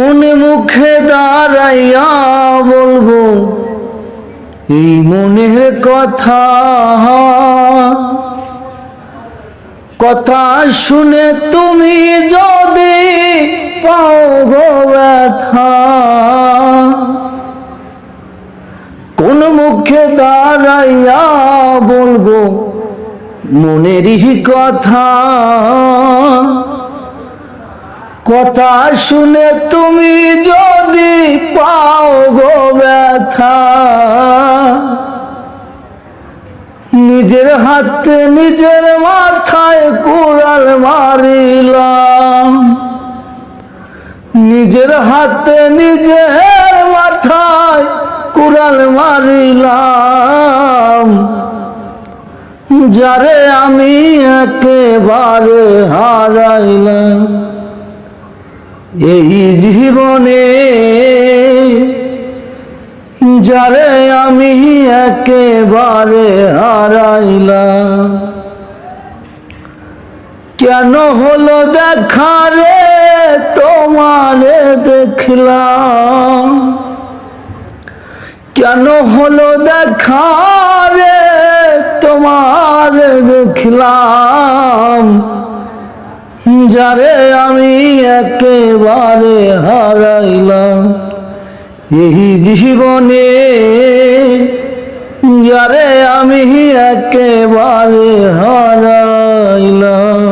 কোন মুখে দাঁড়াইয়া বলবো এই মনের কথা, কথা শুনে তুমি যদি পাও গো ব্যথা। কোন মুখে দাঁড়াইয়া বলবো মনেরই কথা, কথা শুনে তুমি যদি পাও গো ব্যথা। নিজের হাতে নিজের মাথায় কুড়াল মারিলাম, নিজের হাতে নিজের মাথায় কুড়াল মারিলাম। যারে আমি একেবারে হারাইলাম এই জীবনে, যারে আমি একেবারে হারাইলাম। কেন হলো দেখা রে তোমারে দেখলাম, কেন হলো দেখা রে তোমারে দেখলাম। যারে আমি একেবারে হারাইলাম এই জীবনে, যারে আমি একেবারে হারাইলাম।